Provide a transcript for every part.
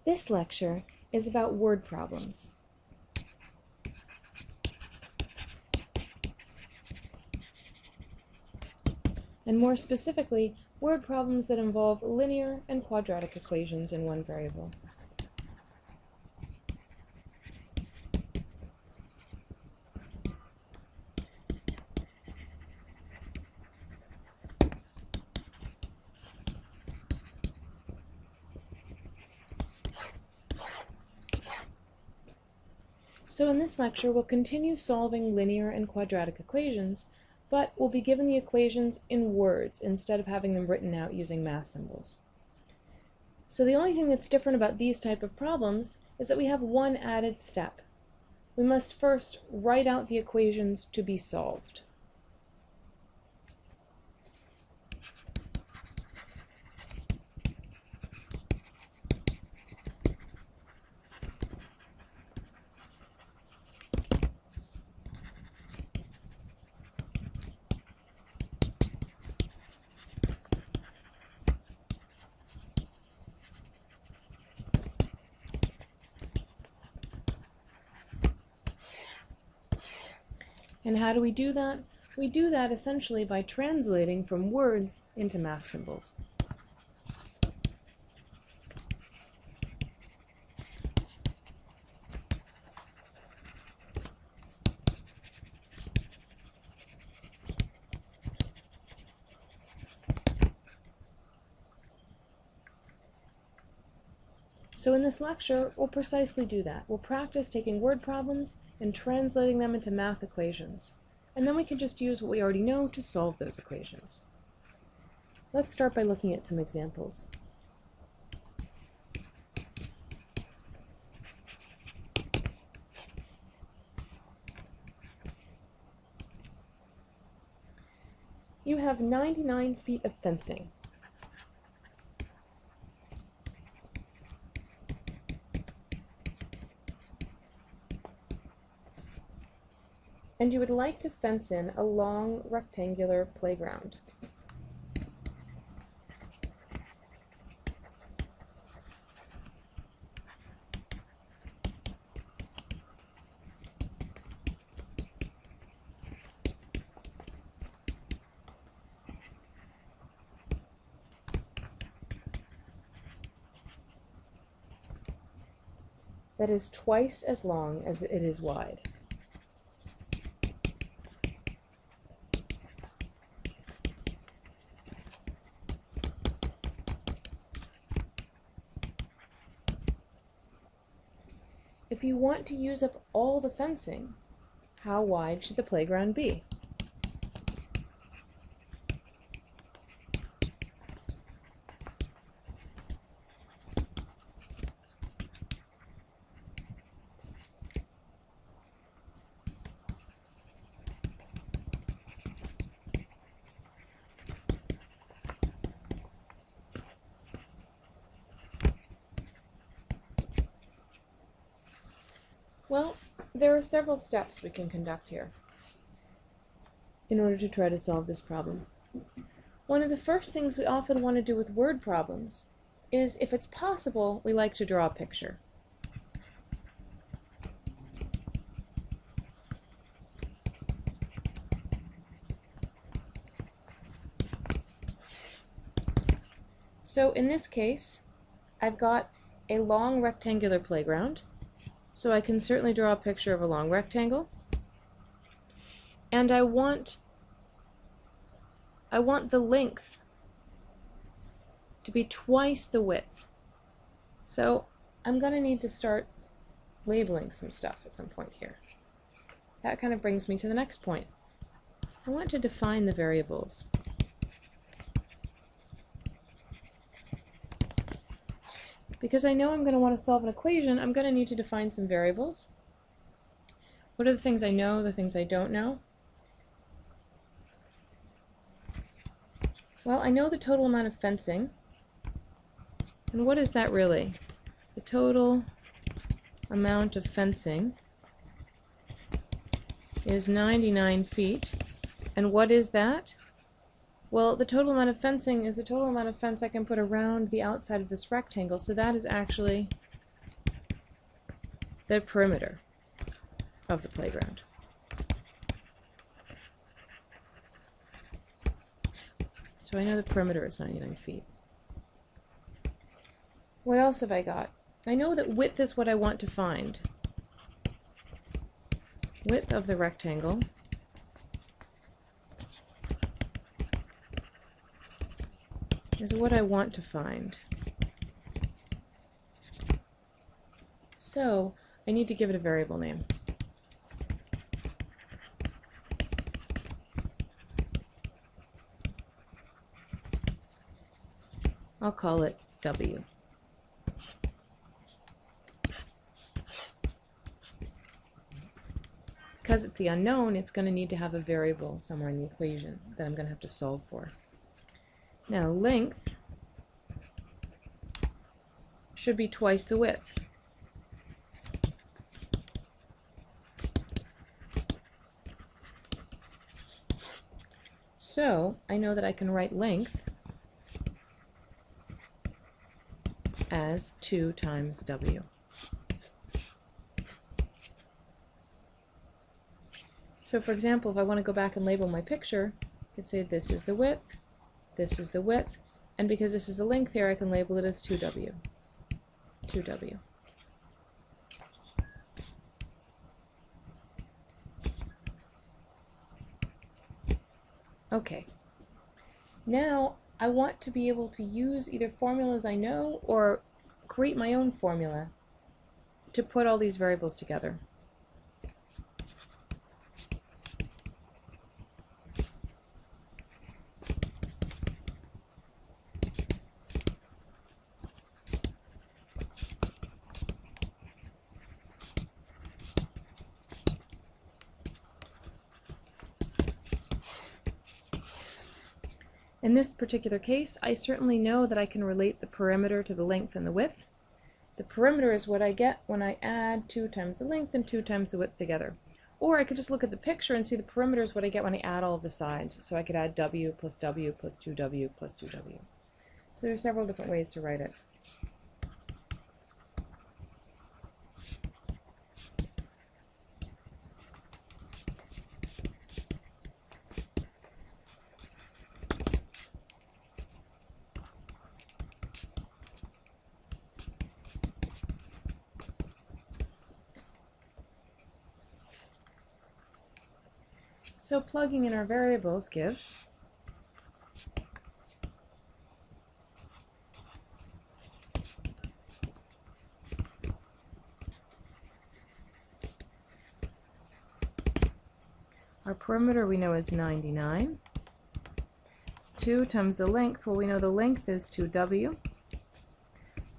This lecture is about word problems. And more specifically, word problems that involve linear and quadratic equations in one variable. So in this lecture, we'll continue solving linear and quadratic equations, but we'll be given the equations in words instead of having them written out using math symbols. So the only thing that's different about these type of problems is that we have one added step. We must first write out the equations to be solved. And how do we do that? We do that essentially by translating from words into math symbols. So in this lecture, we'll precisely do that. We'll practice taking word problems and translating them into math equations. And then we can just use what we already know to solve those equations. Let's start by looking at some examples. You have 99 feet of fencing. And you would like to fence in a long rectangular playground. That is twice as long as it is wide. If you want to use up all the fencing, how wide should the playground be? Well, there are several steps we can conduct here in order to try to solve this problem. One of the first things we often want to do with word problems is, if it's possible, we like to draw a picture. So in this case, I've got a long rectangular playground. So I can certainly draw a picture of a long rectangle. And I want the length to be twice the width. So I'm going to need to start labeling some stuff at some point here. That kind of brings me to the next point. I want to define the variables. Because I know I'm going to want to solve an equation, I'm going to need to define some variables. What are the things I know, the things I don't know? Well, I know the total amount of fencing. And what is that really? The total amount of fencing is 99 feet. And what is that? Well, the total amount of fencing is the total amount of fence I can put around the outside of this rectangle, so that is actually the perimeter of the playground. So I know the perimeter is 99 feet. What else have I got? I know that width is what I want to find. Width of the rectangle is what I want to find. So I need to give it a variable name. I'll call it W. Because it's the unknown, it's going to need to have a variable somewhere in the equation that I'm going to have to solve for. Now, length should be twice the width. So I know that I can write length as 2 times W. So for example, if I want to go back and label my picture, I could say this is the width, and because this is the length here, I can label it as 2W. 2W. Okay. Now I want to be able to use either formulas I know or create my own formula to put all these variables together. In this particular case, I certainly know that I can relate the perimeter to the length and the width. The perimeter is what I get when I add 2 times the length and 2 times the width together. Or I could just look at the picture and see the perimeter is what I get when I add all of the sides. So I could add W plus 2W plus 2W. So there's several different ways to write it. So plugging in our variables gives our perimeter we know is 99. 2 times the length, well we know the length is 2W,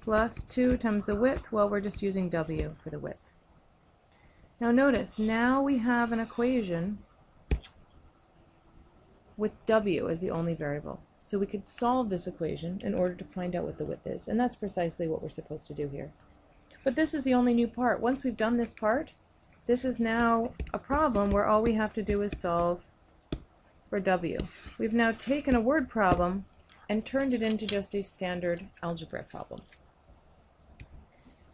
plus 2 times the width, well we're just using W for the width. Now notice, now we have an equation with W as the only variable. So we could solve this equation in order to find out what the width is, and that's precisely what we're supposed to do here. But this is the only new part. Once we've done this part, this is now a problem where all we have to do is solve for W. We've now taken a word problem and turned it into just a standard algebra problem.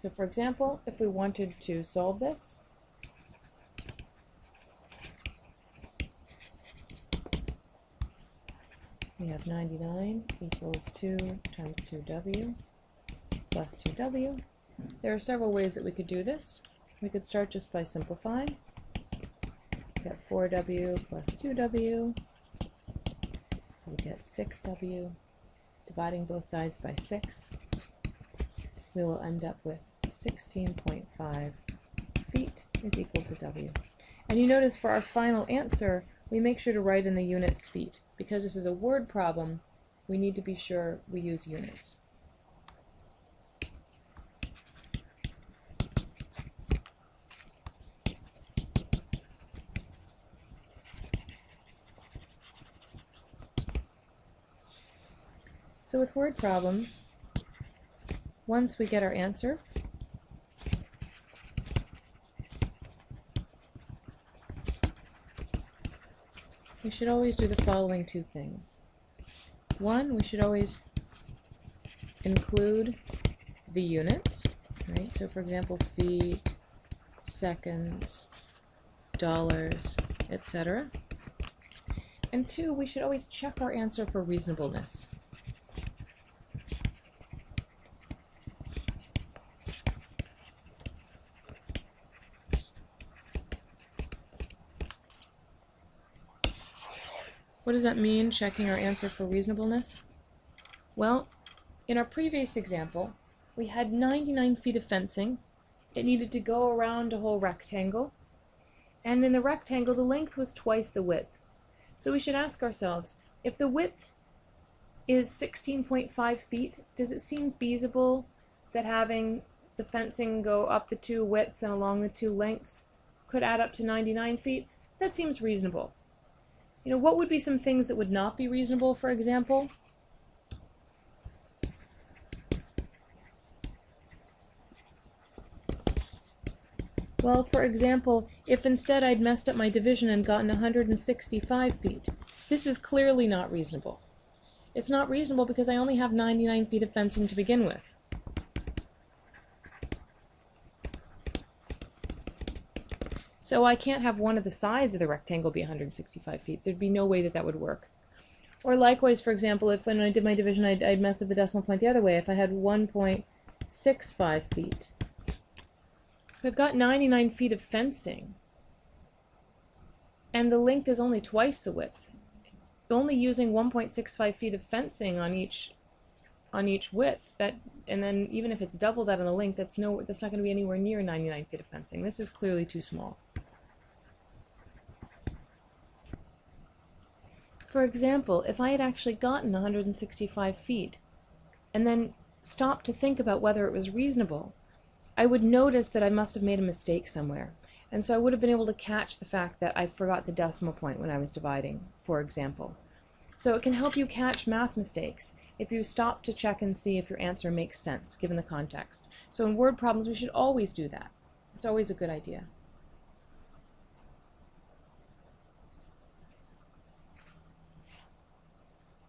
So for example, if we wanted to solve this, we have 99 equals 2 times 2W plus 2W. There are several ways that we could do this. We could start just by simplifying. Get 4W plus 2W, so we get 6W. Dividing both sides by 6, we will end up with 16.5 feet is equal to W. And you notice for our final answer, we make sure to write in the units feet. Because this is a word problem, we need to be sure we use units. So with word problems, once we get our answer, we should always do the following 2 things. One, we should always include the units, right? So for example, feet seconds, dollars, etc. And 2, we should always check our answer for reasonableness. What does that mean, checking our answer for reasonableness? Well, in our previous example, we had 99 feet of fencing. It needed to go around a whole rectangle. And in the rectangle, the length was twice the width. So we should ask ourselves, if the width is 16.5 feet, does it seem feasible that having the fencing go up the 2 widths and along the 2 lengths could add up to 99 feet? That seems reasonable. You know, what would be some things that would not be reasonable, for example? Well, for example, if instead I'd messed up my division and gotten 165 feet, this is clearly not reasonable. It's not reasonable because I only have 99 feet of fencing to begin with. So I can't have one of the sides of the rectangle be 165 feet. There'd be no way that that would work. Or likewise, for example, if when I did my division I'd messed up the decimal point the other way, if I had 1.65 feet. If I've got 99 feet of fencing, and the length is only twice the width, only using 1.65 feet of fencing on each width, and then even if it's double that on the length, that's not going to be anywhere near 99 feet of fencing. This is clearly too small. For example, if I had actually gotten 165 feet and then stopped to think about whether it was reasonable, I would notice that I must have made a mistake somewhere. And so I would have been able to catch the fact that I forgot the decimal point when I was dividing, for example. So it can help you catch math mistakes if you stop to check and see if your answer makes sense given the context. So in word problems, we should always do that. It's always a good idea.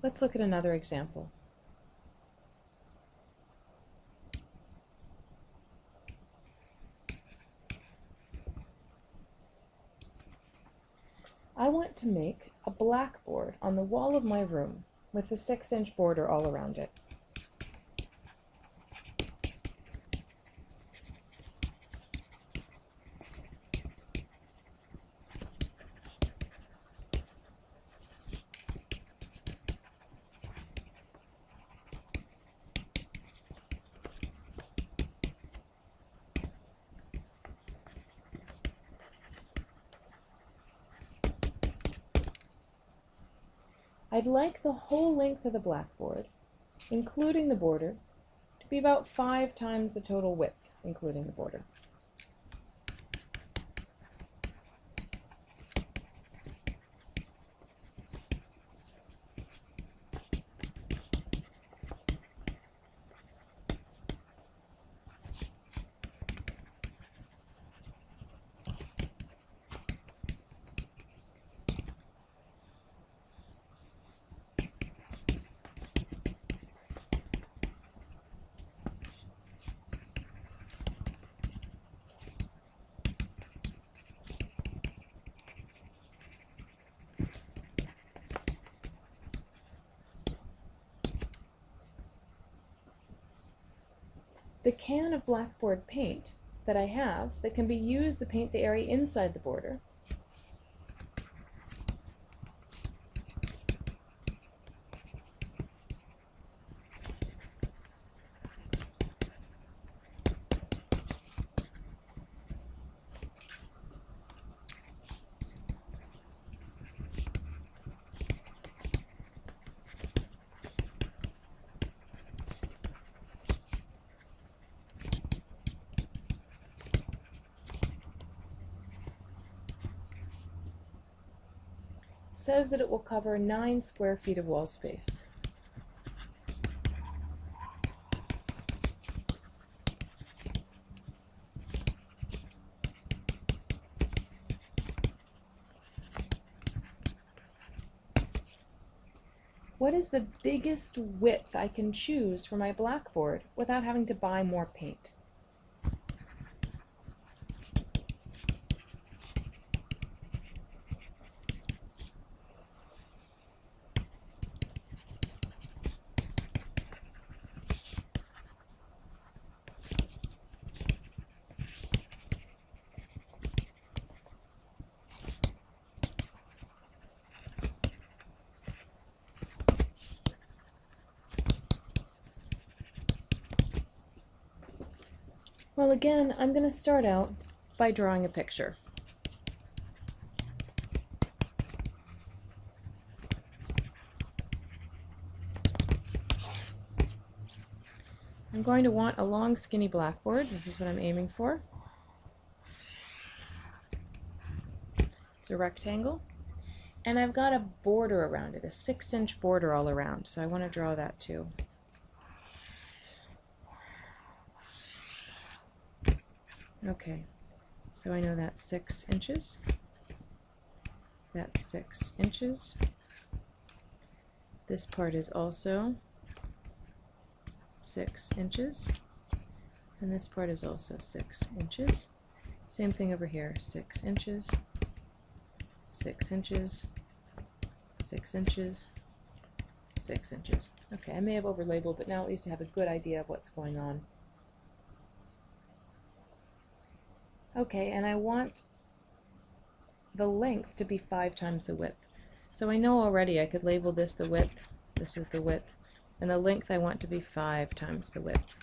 Let's look at another example. I want to make a blackboard on the wall of my room with a 6-inch border all around it. I'd like the whole length of the blackboard, including the border, to be about 5 times the total width, including the border. The can of blackboard paint that I have that can be used to paint the area inside the border says that it will cover 9 square feet of wall space. What is the biggest width I can choose for my blackboard without having to buy more paint? Well, again, I'm going to start out by drawing a picture. I'm going to want a long, skinny blackboard. This is what I'm aiming for. It's a rectangle. And I've got a border around it, a 6-inch border all around, so I want to draw that too. Okay, so I know that's 6 inches. That's 6 inches. This part is also 6 inches. And this part is also 6 inches. Same thing over here, 6 inches, 6 inches, 6 inches, 6 inches. Okay, I may have overlabeled, but now at least I have a good idea of what's going on. Okay, and I want the length to be 5 times the width. So I know already I could label this the width, this is the width, and the length I want to be 5 times the width.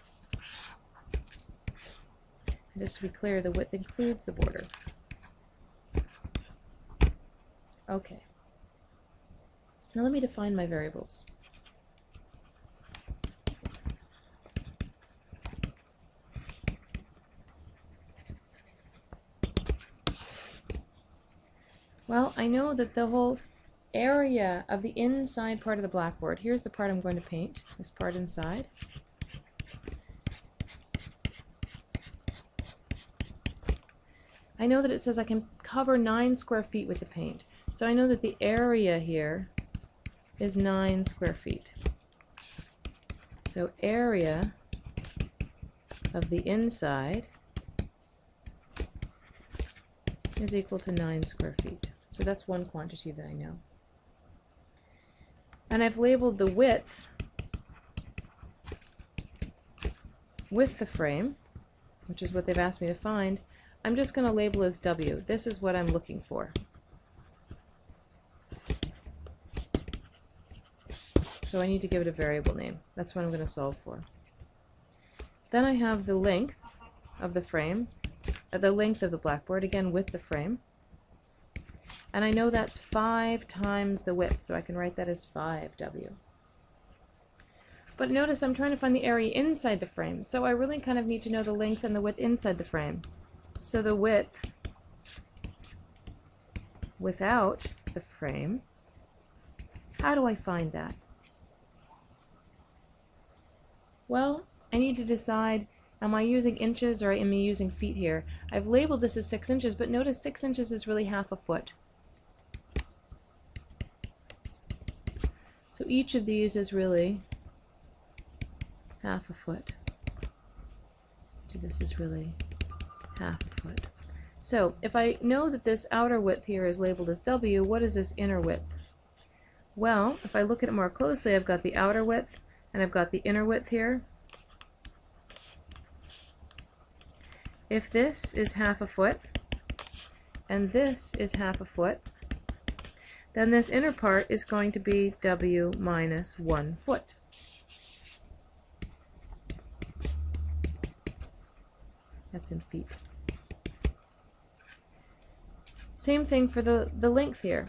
And just to be clear, the width includes the border. Okay. Now let me define my variables. Well, I know that the whole area of the inside part of the blackboard, here's the part I'm going to paint, this part inside. I know that it says I can cover 9 square feet with the paint. So I know that the area here is 9 square feet. So area of the inside is equal to 9 square feet. So that's one quantity that I know. And I've labeled the width with the frame, which is what they've asked me to find. I'm just going to label as W. This is what I'm looking for. So I need to give it a variable name. That's what I'm going to solve for. Then I have the length of the frame, the length of the blackboard, again with the frame. And I know that's 5 times the width, so I can write that as 5W. But notice I'm trying to find the area inside the frame, so I really kind of need to know the length and the width inside the frame. So the width without the frame, how do I find that? Well, I need to decide, am I using inches or am I using feet here? I've labeled this as 6 inches, but notice 6 inches is really half a foot. So each of these is really half a foot. So this is really half a foot. So if I know that this outer width here is labeled as W, what is this inner width? Well, if I look at it more closely, I've got the outer width and I've got the inner width here. If this is half a foot and this is half a foot, then this inner part is going to be W minus 1 foot. That's in feet. Same thing for the length here.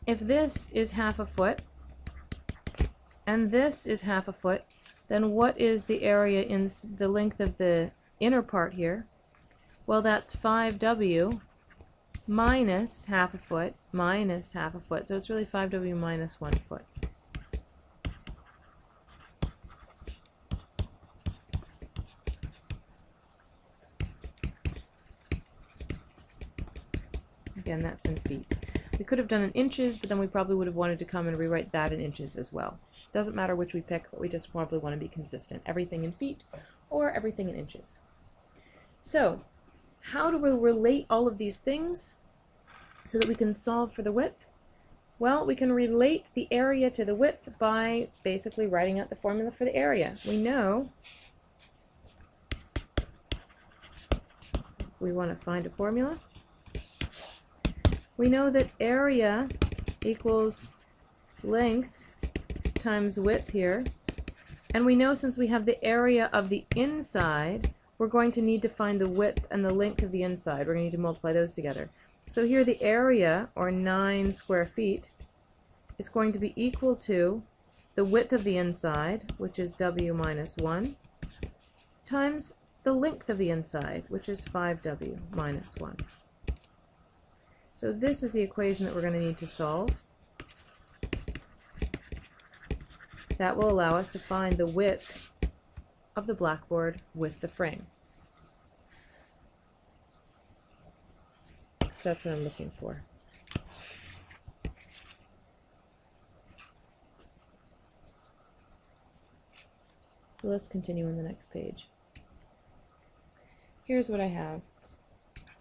If this is half a foot and this is half a foot, then what is the area in the length of the inner part here? Well, that's 5W minus half a foot minus half a foot. So it's really 5W minus 1 foot. Again, that's in feet. We could have done in inches, but then we probably would have wanted to come and rewrite that in inches as well. Doesn't matter which we pick, but we just probably want to be consistent. Everything in feet or everything in inches. So, how do we relate all of these things so that we can solve for the width? Well, we can relate the area to the width by basically writing out the formula for the area. We know, if we want to find a formula, we know that area equals length times width here. And we know since we have the area of the inside, we're going to need to find the width and the length of the inside. We're going to need to multiply those together. So here the area, or 9 square feet, is going to be equal to the width of the inside, which is W minus 1, times the length of the inside, which is 5W minus 1. So this is the equation that we're going to need to solve. That will allow us to find the width of the blackboard with the frame. So that's what I'm looking for. So let's continue on the next page. Here's what I have.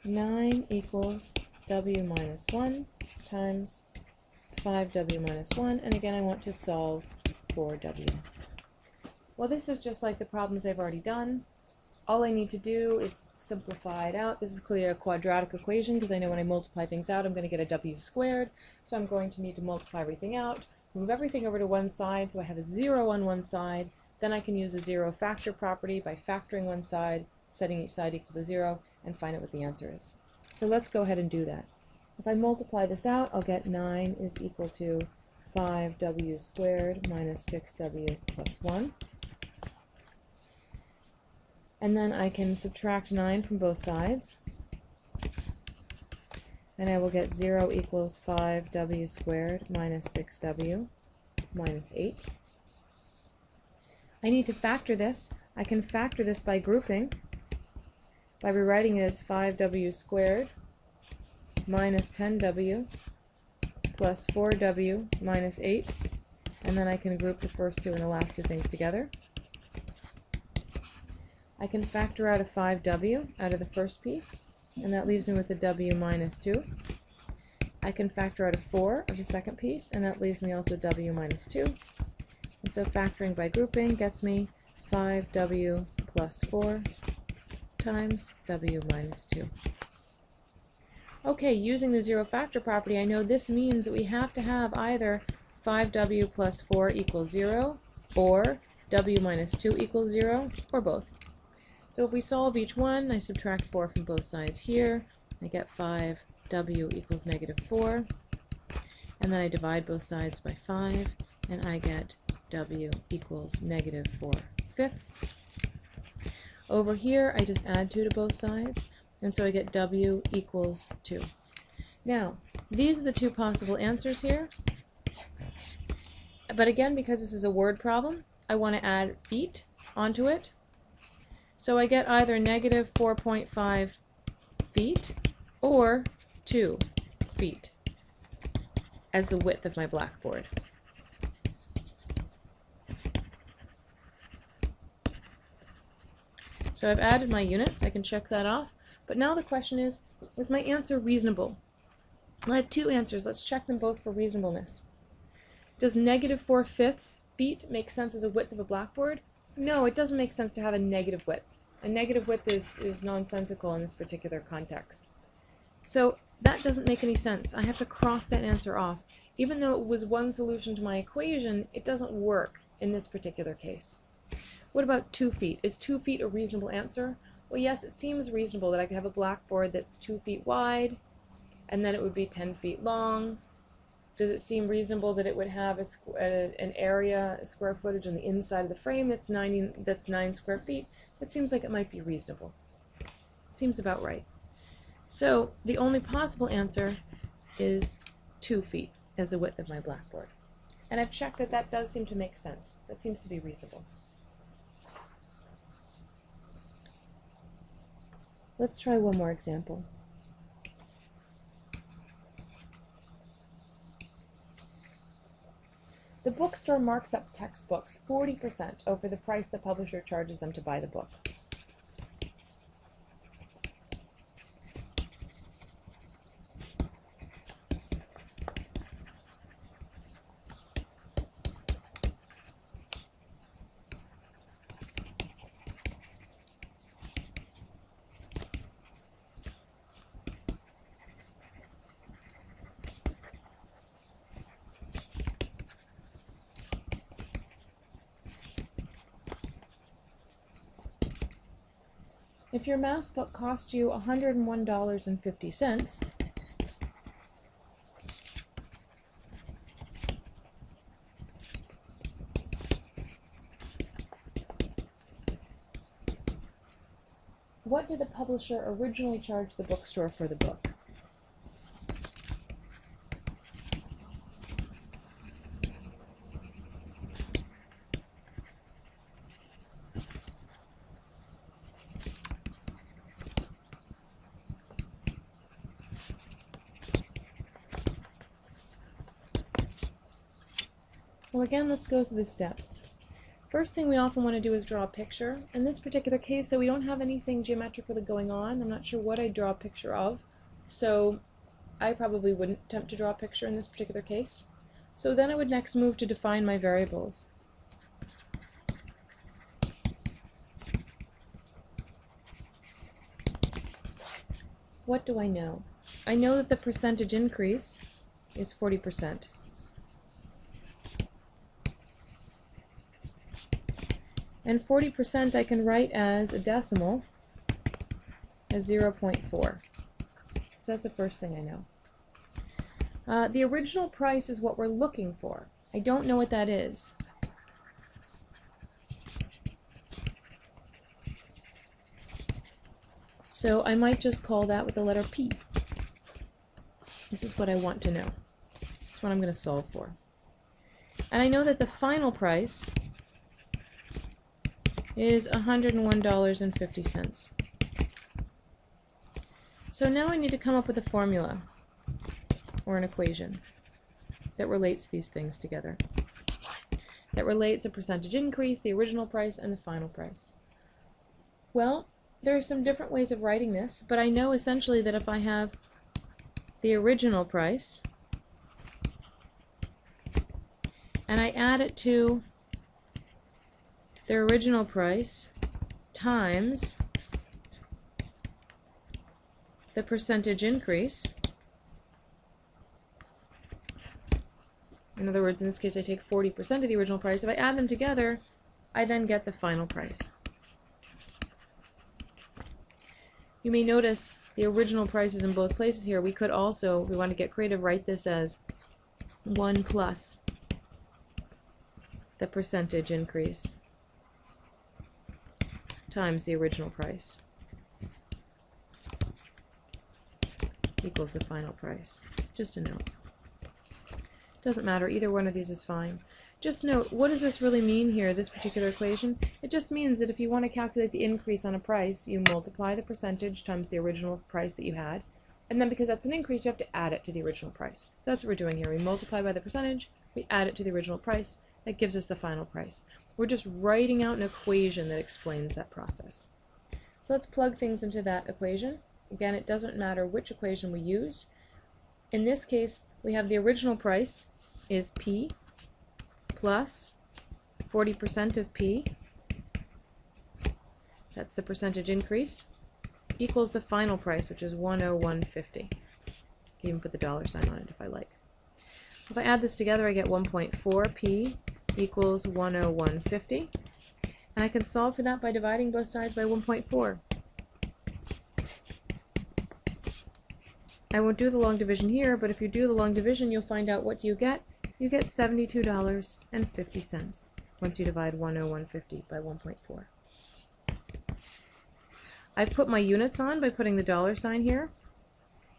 9 equals W minus 1 times 5W minus 1, and again I want to solve for W. Well, this is just like the problems I've already done. All I need to do is simplify it out. This is clearly a quadratic equation because I know when I multiply things out I'm going to get a W squared, so I'm going to need to multiply everything out, move everything over to one side so I have a 0 on one side, then I can use a zero factor property by factoring one side, setting each side equal to 0, and find out what the answer is. So let's go ahead and do that. If I multiply this out, I'll get 9 is equal to 5W squared minus 6W plus 1. And then I can subtract 9 from both sides, and I will get 0 equals 5W squared minus 6W minus 8. I need to factor this. I can factor this by grouping, by rewriting it as 5W squared minus 10W plus 4W minus 8, and then I can group the first two and the last two things together. I can factor out a 5W out of the first piece, and that leaves me with a W minus 2. I can factor out a 4 of the second piece, and that leaves me also a W minus 2. And so factoring by grouping gets me 5W plus 4 times W minus 2. Okay, using the zero factor property, I know this means that we have to have either 5W plus 4 equals 0, or W minus 2 equals 0, or both. So if we solve each one, I subtract 4 from both sides here, I get 5W equals negative 4, and then I divide both sides by 5, and I get W equals negative 4/5. Over here, I just add 2 to both sides, and so I get W equals 2. Now, these are the two possible answers here, but again, because this is a word problem, I want to add feet onto it. So I get either negative 4.5 feet or 2 feet as the width of my blackboard. So I've added my units, I can check that off, but now the question is my answer reasonable? Well, I have two answers, let's check them both for reasonableness. Does negative 4/5 feet make sense as a width of a blackboard? No, it doesn't make sense to have a negative width. A negative width is nonsensical in this particular context. So that doesn't make any sense. I have to cross that answer off. Even though it was one solution to my equation, it doesn't work in this particular case. What about 2 feet? Is 2 feet a reasonable answer? Well, yes, it seems reasonable that I could have a blackboard that's 2 feet wide, and then it would be 10 feet long. Does it seem reasonable that it would have an area, a square footage on the inside of the frame that's 9 square feet? It seems like it might be reasonable. It seems about right. So the only possible answer is 2 feet as the width of my blackboard. And I've checked that that does seem to make sense. That seems to be reasonable. Let's try one more example. The bookstore marks up textbooks 40% over the price the publisher charges them to buy the book. If your math book cost you $101.50, what did the publisher originally charge the bookstore for the book? Well, again, let's go through the steps. First thing we often want to do is draw a picture. In this particular case, though we don't have anything geometrically going on, I'm not sure what I'd draw a picture of, so I probably wouldn't attempt to draw a picture in this particular case. So then I would next move to define my variables. What do I know? I know that the percentage increase is 40%. And 40% I can write as a decimal as 0.4. So that's the first thing I know. The original price is what we're looking for. I don't know what that is. So I might just call that with the letter P. This is what I want to know. That's what I'm going to solve for. And I know that the final price is $101.50. So now I need to come up with a formula or an equation that relates these things together. That relates a percentage increase, the original price, and the final price. Well, there are some different ways of writing this, but I know essentially that if I have the original price and I add it to the original price times the percentage increase. In other words, in this case I take 40% of the original price. If I add them together, I then get the final price. You may notice the original prices in both places here. We could also, if we want to get creative, write this as 1 plus the percentage increase times the original price equals the final price. Just a note. Doesn't matter, either one of these is fine. Just note, what does this really mean here, this particular equation? It just means that if you want to calculate the increase on a price, you multiply the percentage times the original price that you had, and then because that's an increase, you have to add it to the original price. So that's what we're doing here. We multiply by the percentage, we add it to the original price, that gives us the final price. We're just writing out an equation that explains that process. So let's plug things into that equation. Again, it doesn't matter which equation we use. In this case, we have the original price is P plus 40% of P, that's the percentage increase, equals the final price, which is 101.50. Even put the dollar sign on it if I like. If I add this together, I get 1.4 P equals 101.50, and I can solve for that by dividing both sides by 1.4. I won't do the long division here, but if you do the long division, you'll find out what do you get. You get $72.50 once you divide 101.50 by 1.4. I've put my units on by putting the dollar sign here.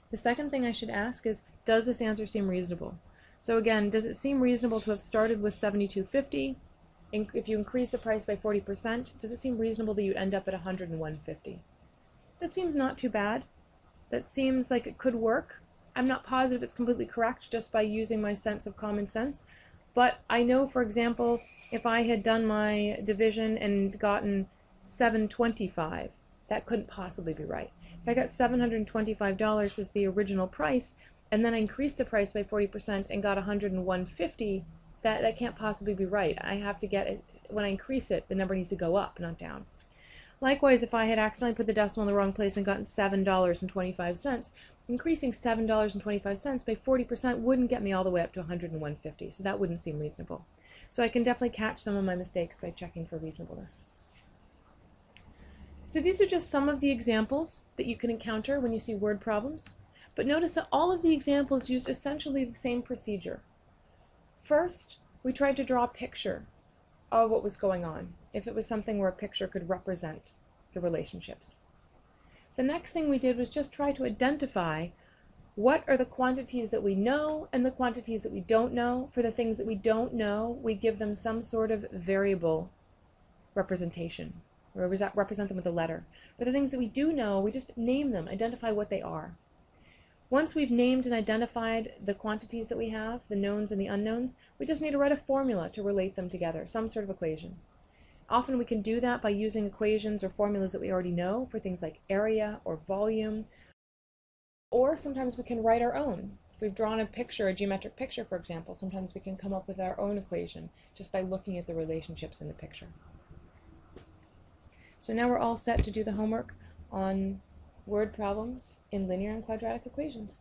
The second thing I should ask is, does this answer seem reasonable? So again, does it seem reasonable to have started with $72.50? If you increase the price by 40%, does it seem reasonable that you end up at $101.50? That seems not too bad. That seems like it could work. I'm not positive it's completely correct just by using my sense of common sense, but I know, for example, if I had done my division and gotten $725, that couldn't possibly be right. If I got $725 as the original price, and then I increased the price by 40% and got $101.50, that can't possibly be right. I have to get it, when I increase it, the number needs to go up, not down. Likewise, if I had accidentally put the decimal in the wrong place and gotten $7.25, increasing $7.25 by 40% wouldn't get me all the way up to $101.50, so that wouldn't seem reasonable. So I can definitely catch some of my mistakes by checking for reasonableness. So these are just some of the examples that you can encounter when you see word problems. But notice that all of the examples used essentially the same procedure. First, we tried to draw a picture of what was going on, if it was something where a picture could represent the relationships. The next thing we did was just try to identify what are the quantities that we know and the quantities that we don't know. For the things that we don't know, we give them some sort of variable representation, or represent them with a letter. For the things that we do know, we just name them, identify what they are. Once we've named and identified the quantities that we have, the knowns and the unknowns, we just need to write a formula to relate them together, some sort of equation. Often we can do that by using equations or formulas that we already know for things like area or volume, or sometimes we can write our own. If we've drawn a picture, a geometric picture, for example, sometimes we can come up with our own equation just by looking at the relationships in the picture. So now we're all set to do the homework on word problems in linear and quadratic equations.